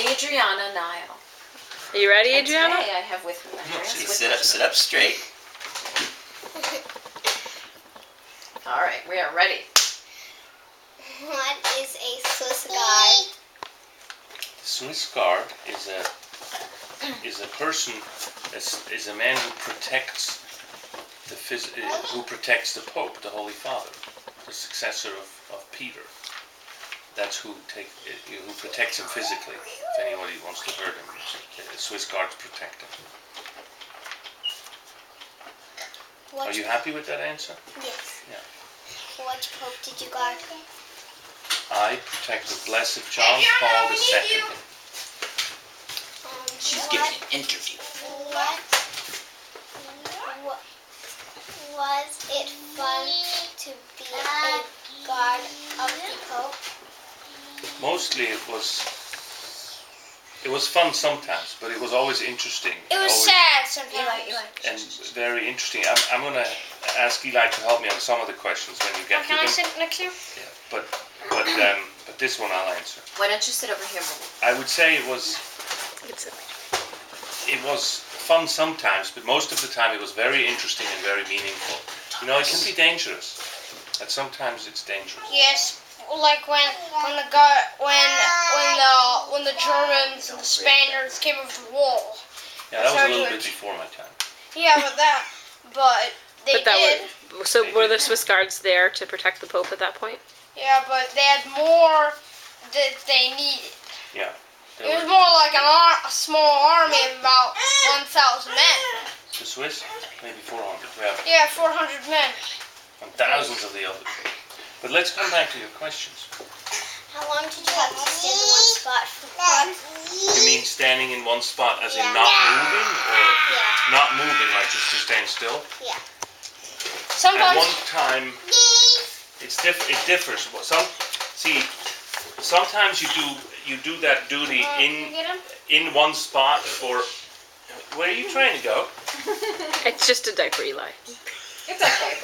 Adriana, Niall. Are you ready, Adriana? Today I have with me Andreas. Sit up straight. All right, we are ready. What is a Swiss guard? Swiss guard is a person, is a man who protects the Pope, the Holy Father, the successor of Peter. That's who protects him physically. If anybody wants to hurt him, Swiss guards protect him. Are you happy with that answer? Yes. Yeah. What Pope did you guard? I protect the Blessed John Paul II. She's giving an interview. Was it fun to be a guard of the Pope? Mostly it was fun sometimes, but it was always interesting. It was sad sometimes. Eli. And very interesting. I'm going to ask Eli to help me on some of the questions when you get to them. Can I sit next to you? Yeah, but this one I'll answer. Why don't you sit over here, Mom? I would say it was fun sometimes, but most of the time it was very interesting and very meaningful. You know, it can be dangerous. And sometimes it's dangerous. Yes, like when the Germans and the Spaniards came over the wall. Yeah, that was a little bit before my time. Yeah, but they did. So were the Swiss guards there to protect the Pope at that point? Yeah, but they had more that they needed. Yeah. It was more like a small army of about 1,000 men. The Swiss? Maybe 400. Yeah, 400 men. And thousands of the others. But let's come back to your questions. How long did you have to stand in one spot for fun? You mean standing in one spot as in not moving? Or not moving, like just to stand still? Yeah. At one time, it differs. Sometimes you do that duty in one spot for. Where are you trying to go? It's just a diaper, Eli. It's okay.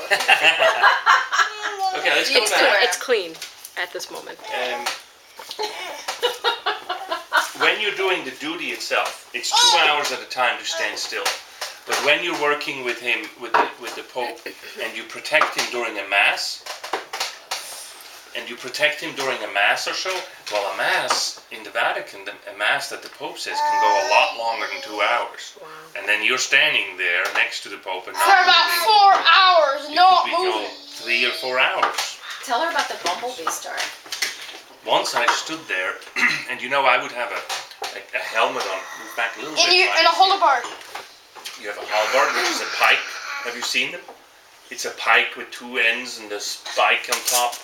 Okay, let's go back. It's clean at this moment. When you're doing the duty itself, it's 2 hours at a time to stand still. But when you're working with him, with the Pope, and you protect him during a mass, or so, well, a mass in the Vatican, a mass that the Pope says can go a lot longer than 2 hours. Wow. And then you're standing there next to the Pope and not For about moving. 4 hours, not It could moving. go 3 or 4 hours. Tell her about the bumblebee story. Once I stood there, and you know I would have a helmet on. Move back a little bit. And a halberd. You have a halberd, which is a pike. Have you seen them? It's a pike with 2 ends and a spike on top.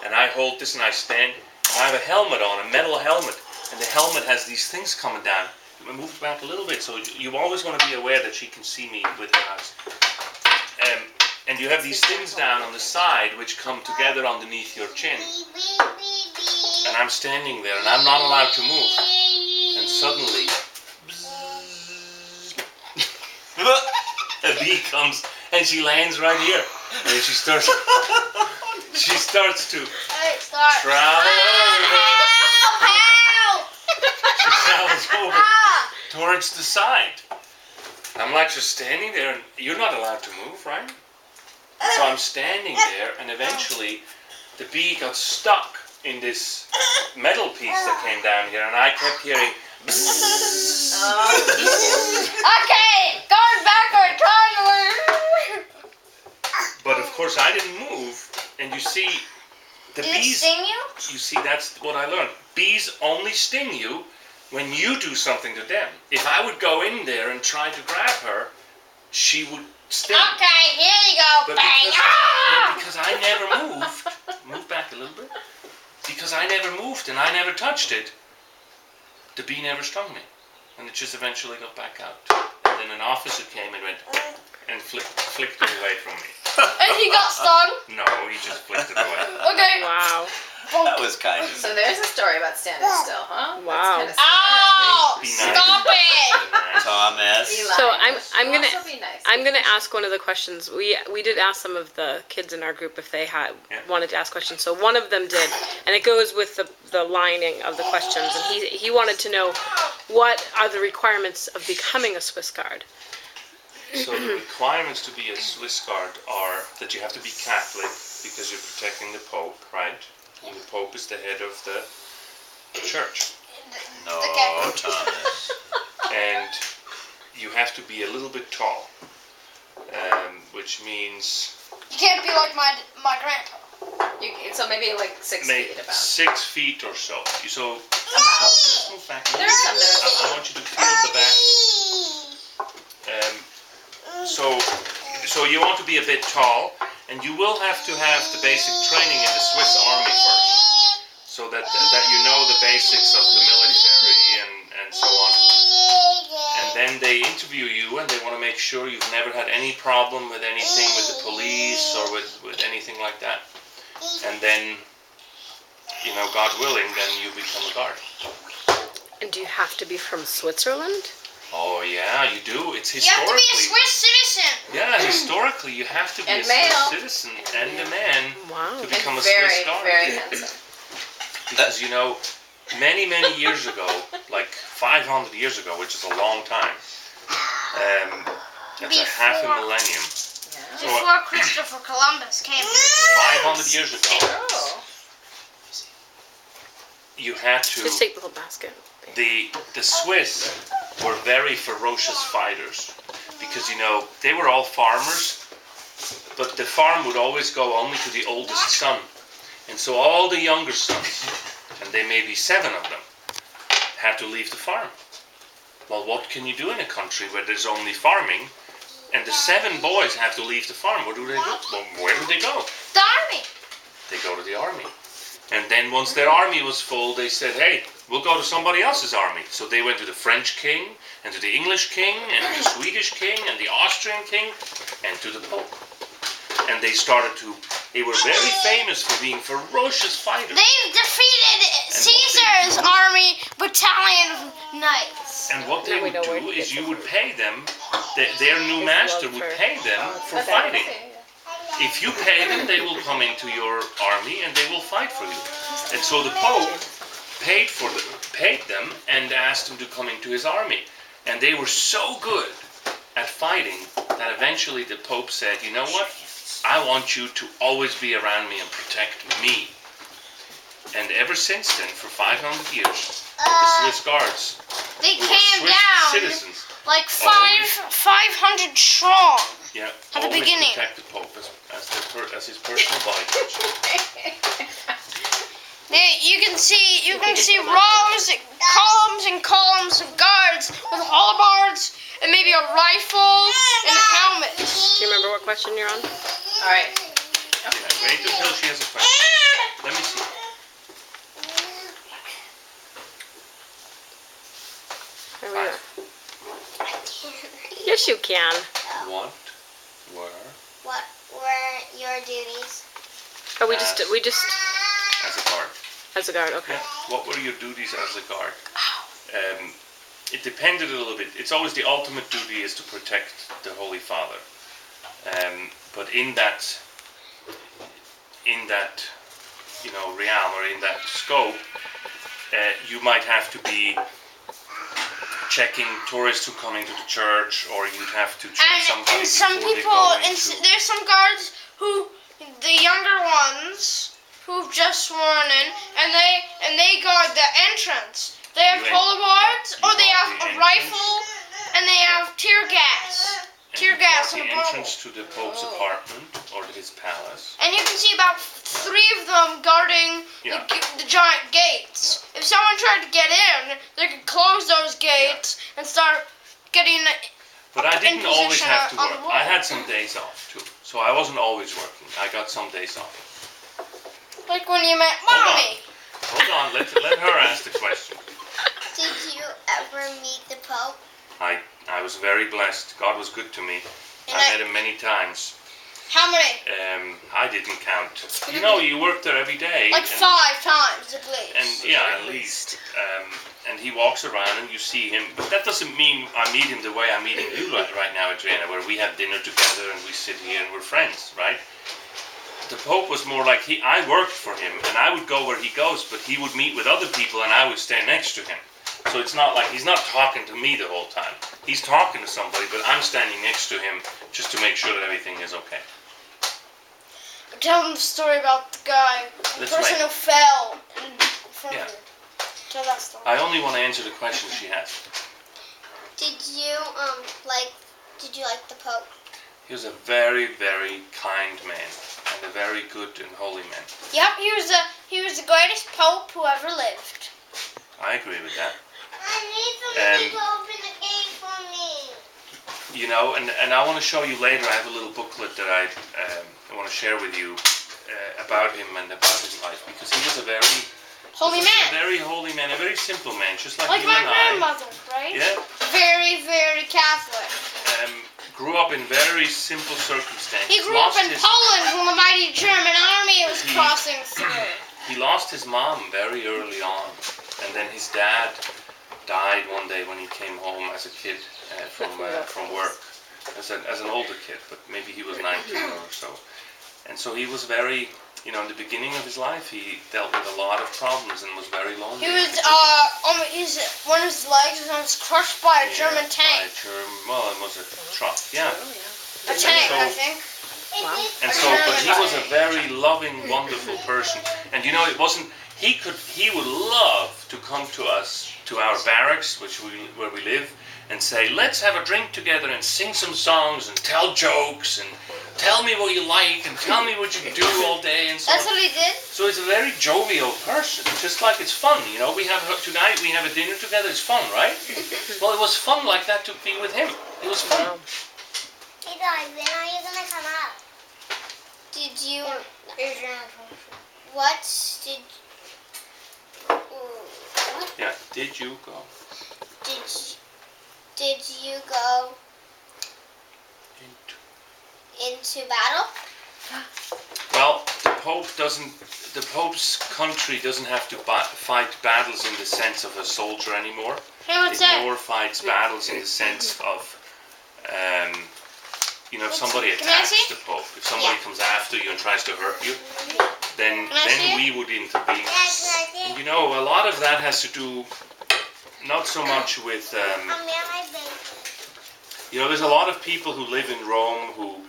And I hold this and I stand. And I have a helmet on, a metal helmet. And the helmet has these things coming down. Move it back a little bit, so you always want to be aware that she can see me with her eyes. And you have these things down on the side which come together underneath your chin. And I'm standing there and I'm not allowed to move. And suddenly, a bee comes and she lands right here. And she starts to travel over. She travels over towards the side. I'm like just standing there and you're not allowed to move, right? So I'm standing there and eventually the bee got stuck in this metal piece that came down here and I kept hearing bzzz. Okay, going backward, trying to learn. But of course I didn't move, and you see the Did bees. it sting you? You see, that's what I learned. Bees only sting you when you do something to them. If I would go in there and try to grab her, she would sting. Okay, here you go, But bang. because I never moved, move back a little bit. Because I never moved and I never touched it, the bee never stung me, and it just eventually got back out. And then an officer came and went and flicked it away from me. And he got stung? No, he just flicked it away. Okay. Wow. That was kind of. So there's a story about standing still, huh? Wow. That's kinda Ow! Be nice. Stop it! Todd, Thomas. Eli. So I'm gonna Also be nice. I'm gonna ask one of the questions. We did ask some of the kids in our group if they had wanted to ask questions. So one of them did, and it goes with the lining of the questions. And he wanted to know what are the requirements of becoming a Swiss Guard. So the requirements to be a Swiss Guard are that you have to be Catholic because you're protecting the Pope, right? And the Pope is the head of the church. No, Thomas. And you have to be a little bit tall, which means You can't be like my grandpa. So maybe like 6 maybe feet about. 6 feet or so. So let's move back. There are some that are I want you to feel the back. So you want to be a bit tall, and you will have to have the basic training in the Swiss Army first, so that you know the basics of the military and so on. And then they interview you, and they want to make sure you've never had any problem with anything with the police or with anything like that. And then, God willing, then you become a guard. And do you have to be from Switzerland? Oh yeah, you do. It's You have historically. to be a Swiss citizen. Yeah, historically you have to be And a male. Swiss citizen and a man Wow. to become a very, Swiss Guard. very handsome. Because many years ago, like 500 years ago, which is a long time, that's a half a millennium. Yeah. Before Christopher Columbus came. 500 years ago, Oh. you had to. Just take the whole basket. The Swiss were very ferocious fighters because they were all farmers, but the farm would always go only to the oldest son, and so all the younger sons, and there may be 7 of them, had to leave the farm. Well, what can you do in a country where there's only farming, and the 7 boys have to leave the farm? Where do they go? Well, where do they go? The army. They go to the army. And then once their army was full, they said, hey, we'll go to somebody else's army. So they went to the French king, and to the English king, and to the Swedish king, and the Austrian king, and to the Pope. And they were very famous for being ferocious fighters. They defeated Caesar's army battalion of knights. And what they Now we would know where do to is get you would pay them, their new His master love would for- pay them for Okay, fighting. I see, yeah. If you pay them, they will come into your army and they will fight for you. And so the Pope paid them and asked them to come into his army. And they were so good at fighting that eventually the Pope said, you know what? I want you to always be around me and protect me. And ever since then, for 500 years, the Swiss Guards They who were came Swiss down citizens, like 500 strong. yeah, At the always beginning. protect the Pope as his personal bodyguard. You can see rows, columns and columns of guards with halberds and maybe a rifle and a helmet. Do you remember what question you're on? All right. Yeah, wait until she has a question. Let me see. There we go. Yes, you can. What were What were your duties? Oh, we just as a guard? as a guard. Okay. Yeah. What were your duties as a guard? It depended a little bit. It's always the ultimate duty is to protect the Holy Father. But in that realm or in that scope, you might have to be checking tourists who come into the church, or you'd have to check somebody And some before people, they go into. there's some guards who, the younger ones, who've just sworn in, and they guard the entrance. They have halberds, or they have a rifle, and they have tear gas. And Tear you gas guard and the a bottle. entrance to the Pope's apartment or to his palace. And you can see about 3 of them guarding Yeah. the giant gates. If someone tried to get in, they could close those gates and start getting. But I didn't always position have to on the work. wall. I had some days off too, so I wasn't always working. I got some days off. Like when you met Hold on. Mommy. Hold on, let her ask the question. Did you ever meet the Pope? I was very blessed. God was good to me. And I met him many times. How many? I didn't count. You know, you work there every day. Like 5 times at least. And yeah, at least. And he walks around and you see him. But that doesn't mean I meet him the way I'm meeting you right now, Adriana, where we have dinner together and we sit here and we're friends, right? The Pope was more like I worked for him and I would go where he goes, but he would meet with other people and I would stand next to him. So it's not like he's not talking to me the whole time. He's talking to somebody, but I'm standing next to him just to make sure that everything is okay. Tell them the story about the guy, the person who fell in front of you. Tell that story. I only want to answer the questions she has. Did you like the Pope? He was a very, very kind man and a very good and holy man. Yep, he was the greatest Pope who ever lived. I agree with that. I need somebody to open the gate for me. You know, and I want to show you later. I have a little booklet that I want to share with you about him and about his life, because he was a very holy man. A very holy man, a very simple man, just like you my and I. grandmother, right? Yeah. Very, very Catholic. Grew up in very simple circumstances. He grew up in Poland when the mighty German army was crossing through. He lost his mom very early on, and then his dad died one day when he came home as a kid from work, as an older kid, but maybe he was 19 or so. And so he was very, in the beginning of his life, he dealt with a lot of problems and was very lonely. He was, one of his legs was almost crushed by a German tank. Well, it was a truck, yeah. A tank, I think. Wow. And so, but he was a very loving, wonderful person. And it wasn't, he would love to come to us, to our barracks, where we live, and say, let's have a drink together and sing some songs and tell jokes and tell me what you like and tell me what you do all day and so on. That's what he did? So he's a very jovial person, just like it's fun, tonight we have a dinner together, it's fun, right? Well, it was fun like that to be with him. It was fun. Hey guys, when are you gonna come out? Did you... What did... Yeah, did you go? Did you go into battle? Well, the Pope's country doesn't have to fight battles in the sense of a soldier anymore. It more fights battles in the sense of, if somebody attacks the Pope, if somebody comes after you and tries to hurt you, then we would intervene. And a lot of that has to do not so much with, there's a lot of people who live in Rome who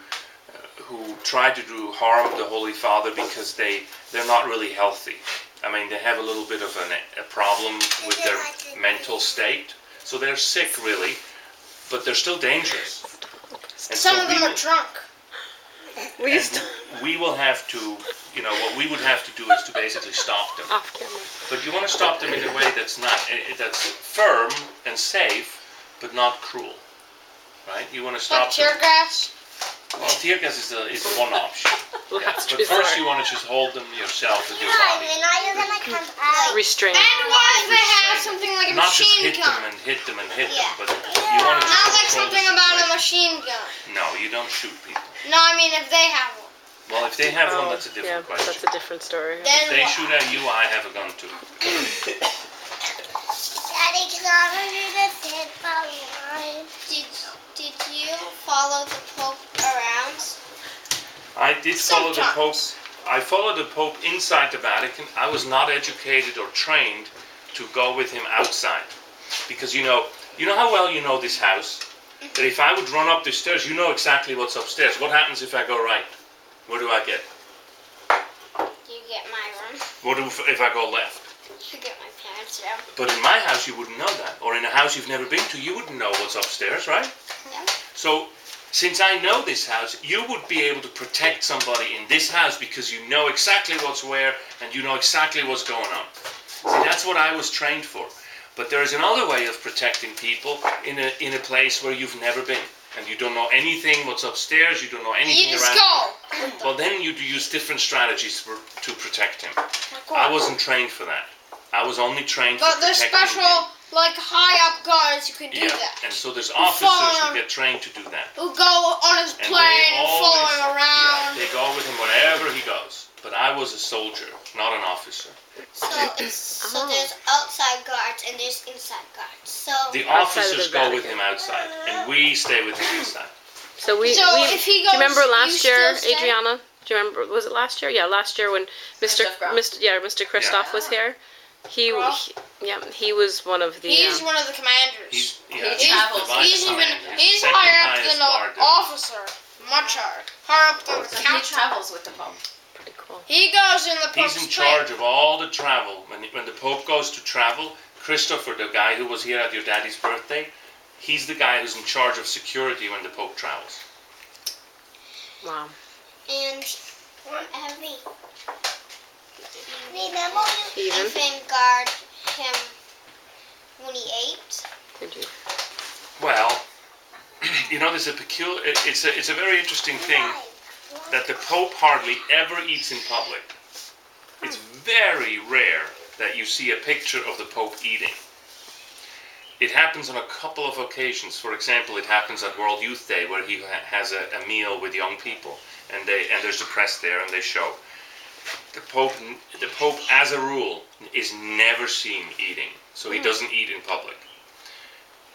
try to do harm to the Holy Father because they're not really healthy. I mean, they have a little bit of a problem with their mental state. So they're sick, really, but they're still dangerous. And some of them are drunk. We will have to, what we would have to do is to basically stop them. Off camera. But you want to stop them in a way that's firm and safe, but not cruel, right? You want to stop tear gas? Well, tear gas is one option. Yeah. But Bizarre. first you want to just hold them yourself with your body. When are you gonna come out? Restrain. And what if they have something like a Not just machine hit gun? them and hit them and hit them, but you want to Not just like control the something about a situation. machine gun. No, you don't shoot people. No, I mean if they have one. Well, if they have one, that's a Yeah, different question. that's a different story. Then If they what? shoot at you, I have a gun too. Daddy, can I do the sit for mine? Did you follow the Pope around? I did follow the Pope. Sometimes. I followed the Pope inside the Vatican. I was not educated or trained to go with him outside. Because you know how well you know this house? That if I would run up the stairs, you know exactly what's upstairs. What happens if I go right? Where do I get? You get my room. What if I go left? You get my parents' room. But in my house, you wouldn't know that. Or in a house you've never been to, you wouldn't know what's upstairs, right? Yeah. So, since I know this house, you would be able to protect somebody in this house because you know exactly what's where and you know exactly what's going on. See, that's what I was trained for. But there is another way of protecting people in a place where you've never been. And you don't know anything what's upstairs, you don't know anything You just around. go. Well, then you use different strategies to protect him. I wasn't trained for that. I was only trained But for there's protecting special him. like high up guards who can do Yeah, that. and so there's follow officers him. who get trained to do that. Who go on his And plane they and follow always, him around. they go with him wherever he goes. But I was a soldier, not an officer. So there's outside guards and there's inside guards. So The Outside of officers the go with Vatican. him outside, and we stay with him inside. So we if he do goes, you remember you last year, still stay? Adriana? Do you remember? Was it last year? Yeah, last year when Mr. Christoph Graf. Christoph was here. He was one of the. He's one of the commanders. He's travels. the vice He's even commander. he's Second higher up highest than guard an there. officer, much higher up than the So he captain. travels with the Pope. Pretty cool. He goes in the He's Pope's in plane. charge of all the travel. When the Pope goes to travel, Christopher, the guy who was here at your daddy's birthday, he's the guy who's in charge of security when the Pope travels. Wow. and Abby. Remember you Even? even guard him when he ate? Did you? Well, there's a peculiar. It's a very interesting thing that the Pope hardly ever eats in public. It's very rare that you see a picture of the Pope eating. It happens on a couple of occasions. For example, it happens at World Youth Day where he has a meal with young people, and there's the press there, and they show. The Pope, as a rule, is never seen eating, so he doesn't eat in public.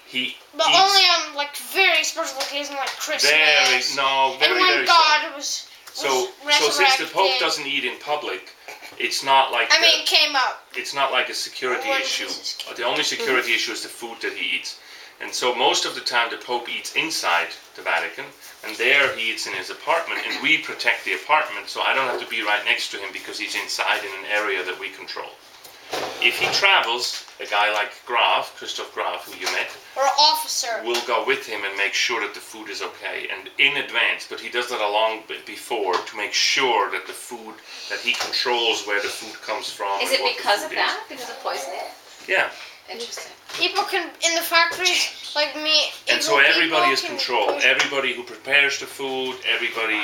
He But eats only on like very special occasions like Christmas. very and when very God seldom. was So since the Pope resurrected. doesn't eat in public, it's not like Came up. it's not like a security When issue. Jesus came. The only security issue is the food that he eats. And so most of the time the Pope eats inside the Vatican, and there he eats in his apartment, and we protect the apartment, so I don't have to be right next to him because he's inside in an area that we control. If he travels, a guy like Christoph Graf, who you met, Or officer. will go with him and make sure that the food is okay, and in advance, but he does that a long bit before to make sure that the food, that he controls where the food comes from. Is and it what the because of food that? Because of poisoning? is. Yeah. Interesting. People can in the factories like me. And so evil everybody people is can controlled. poison- Everybody who prepares the food, everybody,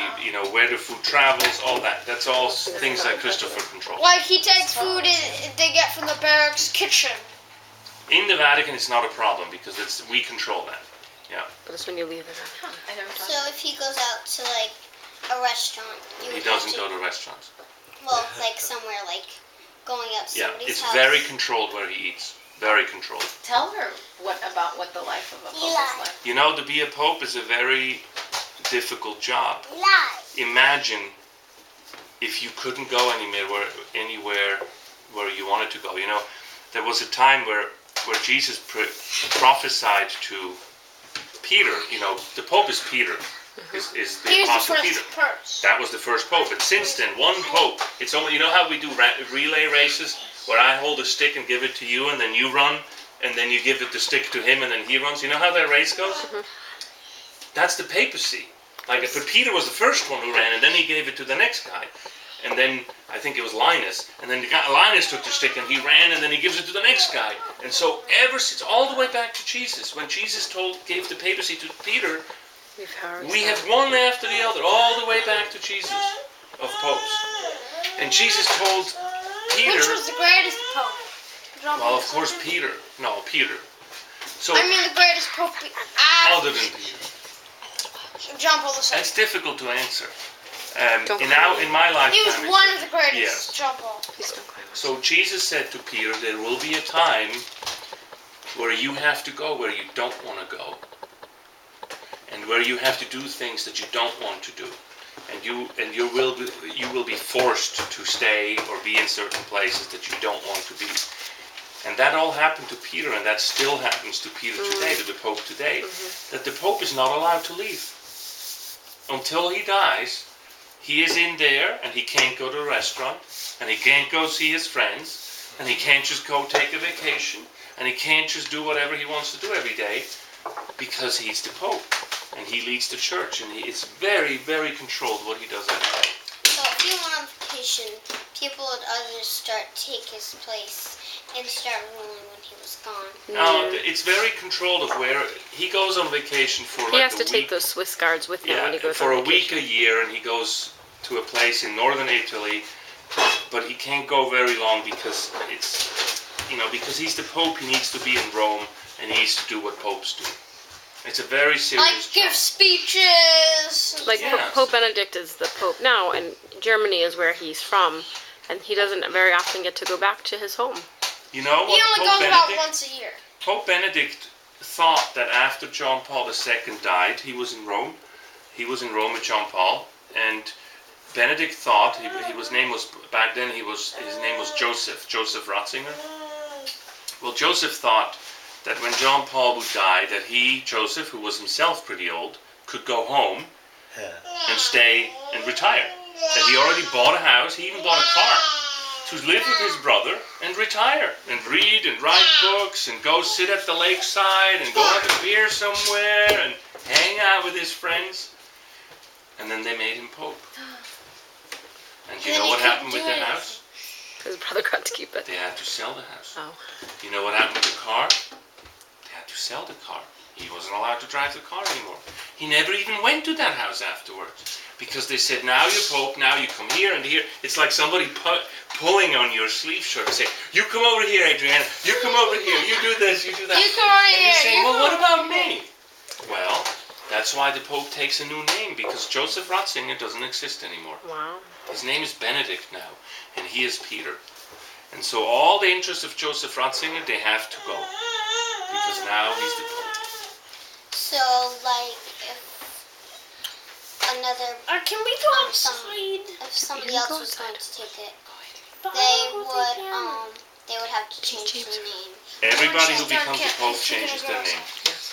where the food travels, all that. That's all things that Christopher controls. Like he takes food they get from the barracks kitchen. In the Vatican, it's not a problem because we control that. But it's when you leave it. Huh, I never thought So if he goes out to like a restaurant, you He would doesn't have go to restaurants. well, like somewhere like going out to Yeah, somebody's it's house. very controlled where he eats. Very controlled. Tell her about what the life of a Pope is like. To be a Pope is a very difficult job. Lie. Imagine if you couldn't go anywhere where you wanted to go. There was a time where Jesus prophesied to Peter. The Pope is Peter, is the He was the Apostle first Peter. person. That was the first Pope. But since then, one Pope. It's only, how we do relay races, where I hold a stick and give it to you, and then you run, and then you give the stick to him, and then he runs. You know how that race goes? That's the papacy. But Peter was the first one who ran, and then he gave it to the next guy. And then, I think it was Linus, and then Linus took the stick, and he ran, and then he gives it to the next guy. And so, ever since, all the way back to Jesus, when Jesus gave the papacy to Peter, we have one after the other, all the way back to Jesus, of popes. And Jesus told Peter... Which was the greatest pope? Well, of course, Peter. No, Peter. So, I mean the greatest pope other than Peter. John Paul II. That's difficult to answer. Don't In cry. my lifetime... He was it's- one of the greatest, Yes. John Paul. Please don't cry. So Jesus said to Peter, there will be a time where you have to go where you don't want to go. And where you have to do things that you don't want to do. And you will be forced to stay or be in certain places that you don't want to be. And that all happened to Peter, and that still happens to Peter today, to the Pope today. That the Pope is not allowed to leave. Until he dies, he is in there, and he can't go to a restaurant, and he can't go see his friends, and he can't just go take a vacation, and he can't just do whatever he wants to do every day, because he's the Pope, and he leads the church, and it's very, very controlled what he does every day. So if he went on vacation, people would others take his place and start ruling when he was gone. Now, it's very controlled of where he goes on vacation for He like has a to week. take those Swiss guards with him when he goes for on a week vacation. a year, and he goes to a place in northern Italy, but he can't go very long because because he's the Pope, he needs to be in Rome and he needs to do what popes do. It's a very serious Like give job. speeches. Like Yes. Pope Benedict is the Pope now, and Germany is where he's from, and he doesn't very often get to go back to his home. You know He what only Pope goes about Benedict? once a year. Pope Benedict thought that after John Paul II died, he was in Rome. He was in Rome with John Paul, and Benedict thought his name was Joseph Ratzinger. Well, Joseph thought that when John Paul would die, that he, Joseph, who was himself pretty old, could go home and stay and retire. That he already bought a house, he even bought a car to live with his brother and retire and read and write books and go sit at the lakeside and go have a beer somewhere and hang out with his friends. And then they made him Pope. And do you know what happened with the house? His brother got to keep it. They had to sell the house. Oh. You know what happened with the car? They had to sell the car. He wasn't allowed to drive the car anymore. He never even went to that house afterwards. Because they said, now you're Pope, now you come here and here. It's like somebody pulling on your sleeve shirt and say, you come over here, Adriana. You come over here. You do this, you do that. You come over and here. you say, well, what about me? Well, that's why the Pope takes a new name, because Joseph Ratzinger doesn't exist anymore. Wow. His name is Benedict now, and he is Peter. And so all the interests of Joseph Ratzinger, they have to go, because now he's the Pope. So, like, if another, Can we go outside? If somebody You else go was outside. going to take it, they would have to change the name. Everybody who Don't becomes a care. Pope It's changes gonna their go name. Yes.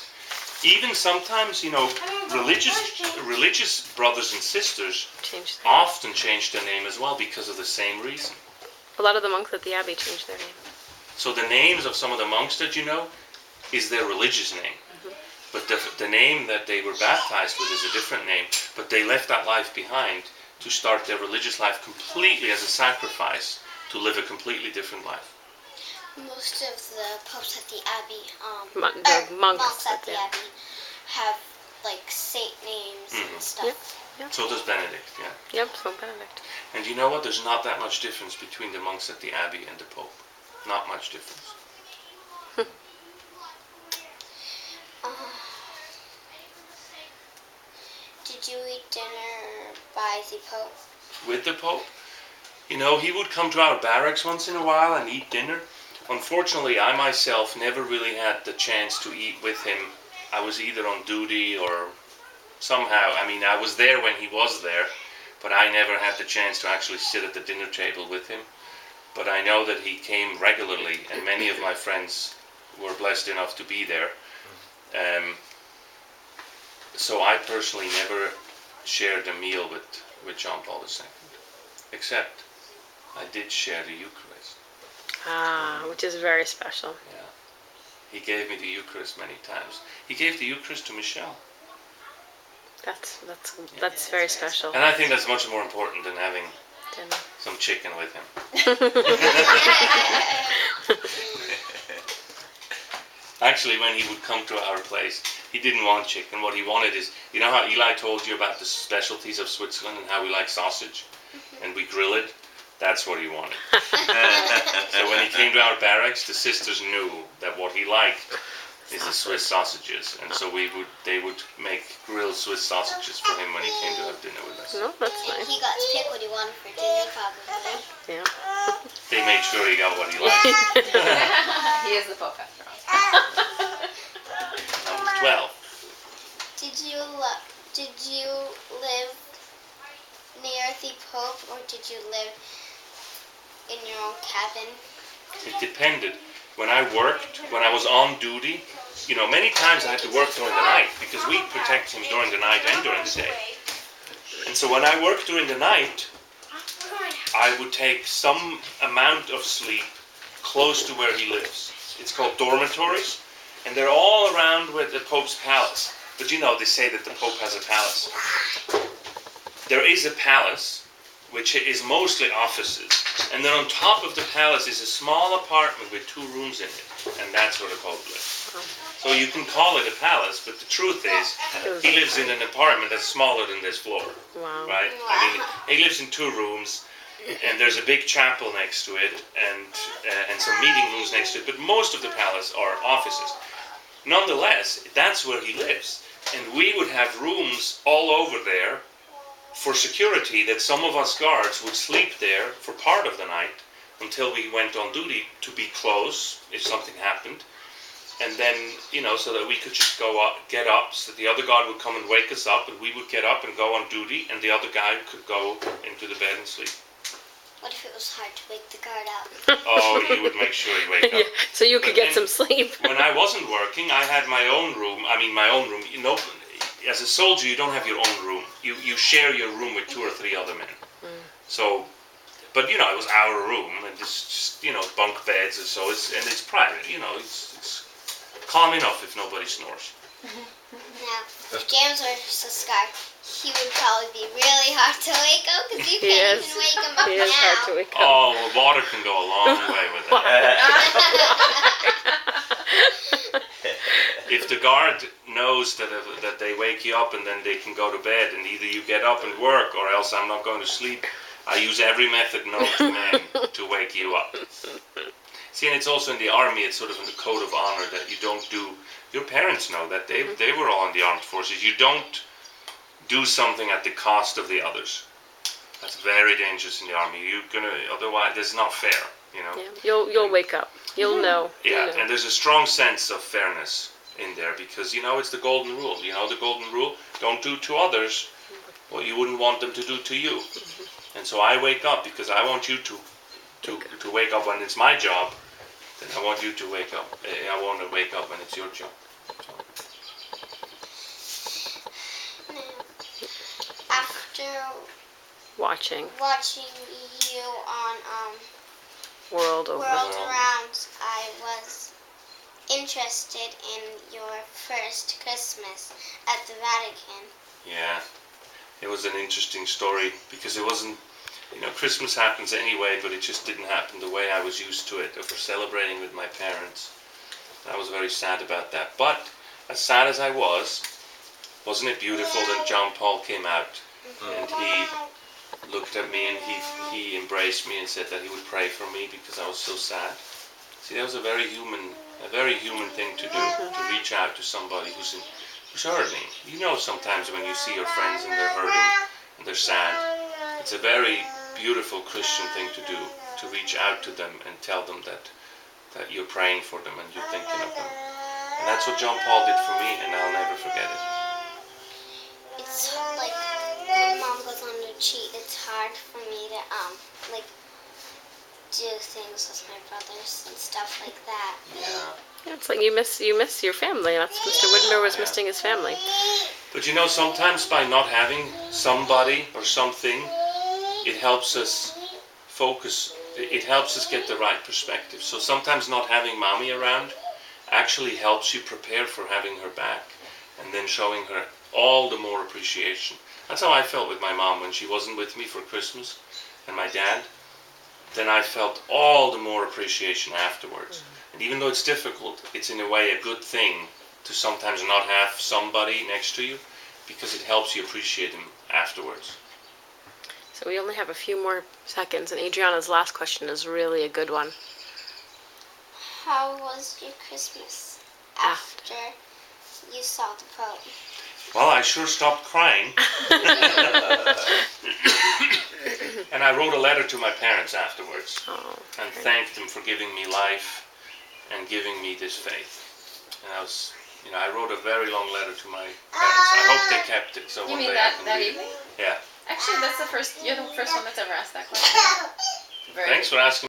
Even sometimes, religious brothers and sisters Changed. often change their name as well because of the same reason. A lot of the monks at the abbey changed their name. So the names of some of the monks that you know is their religious name. But the name that they were baptized with is a different name. But they left that life behind to start their religious life completely as a sacrifice to live a completely different life. Most of the popes at the abbey, The monks at the abbey, have like saint names and stuff. So does Benedict, yeah. Yep, so Benedict. And you know what? There's not that much difference between the monks at the abbey and the Pope. Not much difference. Did you eat dinner by the Pope? With the Pope? You know, he would come to our barracks once in a while and eat dinner. Unfortunately, I myself never really had the chance to eat with him. I was either on duty or somehow, I was there when he was there, but I never had the chance to actually sit at the dinner table with him. But I know that he came regularly, and many of my friends were blessed enough to be there. So I personally never shared a meal with John Paul II, except I did share the Eucharist. Ah, which is very special. Yeah. He gave me the Eucharist many times. He gave the Eucharist to Michelle. That's very special. And I think that's much more important than having Dinner. some chicken with him. Actually, when he would come to our place, he didn't want chicken. What he wanted is, you know how Eli told you about the specialties of Switzerland and how we like sausage? And we grill it? That's what he wanted. So when he came to our barracks, the sisters knew that what he liked is the Swiss sausages. And so they would make grilled Swiss sausages for him when he came to have dinner with us. No, that's And nice. he got to pick what he wanted for dinner, probably. Yeah. They made sure he got what he liked. He is the Pope after all. Number 12. Did you live near the Pope, or did you live in your own cabin? It depended. When I was on duty, many times I had to work during the night because we protect him during the night and during the day. And so when I worked during the night, I would take some amount of sleep close to where he lives. It's called dormitories, and they're all around with the Pope's palace. But they say that the Pope has a palace. There is a palace, which is mostly offices, and then on top of the palace is a small apartment with 2 rooms in it, and that's where the Pope lives. So you can call it a palace, but the truth is, he lives in an apartment that's smaller than this floor, Wow. right? He lives in 2 rooms. and there's a big chapel next to it, and some meeting rooms next to it. But most of the palace are offices. Nonetheless, that's where he lives, and we would have rooms all over there for security, that some of us guards would sleep there for part of the night until we went on duty to be close if something happened. And then, so that we could just get up, so the other guard would come and wake us up, and we would get up and go on duty, and the other guy could go into the bed and sleep. What if it was hard to wake the guard up? Oh, he would make sure he wake up. Yeah, so you could get some sleep. When I wasn't working, I had my own room. As a soldier, you don't have your own room. You share your room with 2 or 3 other men. So, but it was our room, and just bunk beds, and so it's private. It's calm enough if nobody snores. Now, if James were a Scar, he would probably be really hard to wake up because you can't even wake him up He now. is hard to wake up. Oh, well, water can go a long way with that. If the guard knows that they wake you up and then they can go to bed, and either you get up and work or else I'm not going to sleep, I use every method known to man to wake you up. See, and it's also in the army, it's sort of in the code of honor that you don't do, your parents know that, they were all in the armed forces, you don't do something at the cost of the others. That's very dangerous in the army. Otherwise, it's not fair, Yeah, you'll wake up. You'll know. Yeah, and there's a strong sense of fairness in there because, it's the golden rule. The golden rule, don't do to others what you wouldn't want them to do to you. And so I wake up because I want you to wake up when it's my job. Then I want you to wake up. I want to wake up when it's your job. After watching you on World Around, I was interested in your first Christmas at the Vatican. Yeah, it was an interesting story because it wasn't, Christmas happens anyway, but it just didn't happen the way I was used to it, of celebrating with my parents. I was very sad about that. But as sad as I was, wasn't it beautiful that John Paul came out and he looked at me and he embraced me and said that he would pray for me because I was so sad. See, that was a very human thing to do, to reach out to somebody who's hurting. Sometimes when you see your friends and they're hurting and they're sad, it's a very beautiful Christian thing to do, to reach out to them and tell them that you're praying for them and you're thinking of them. And that's what John Paul did for me, and I'll never forget it. It's like when Mom goes on a cheat, it's hard for me to do things with my brothers and stuff like that. Yeah. Yeah, it's like you miss your family. That's Mr. Widmer was missing his family. But sometimes by not having somebody or something, it helps us focus. It helps us get the right perspective. So sometimes not having Mommy around actually helps you prepare for having her back, and then showing her all the more appreciation. That's how I felt with my mom when she wasn't with me for Christmas, and my dad. Then I felt all the more appreciation afterwards. And even though it's difficult, it's in a way a good thing to sometimes not have somebody next to you, because it helps you appreciate them afterwards. So we only have a few more seconds, and Adriana's last question is really a good one. How was your Christmas after you saw the Pope? Well, I sure stopped crying. And I wrote a letter to my parents afterwards and thanked them for giving me life and giving me this faith. And I wrote a very long letter to my parents. I hope they kept it. So You one mean day that I can read evening? it. Yeah. Actually, you're the first one that's ever asked that question. Thanks for asking.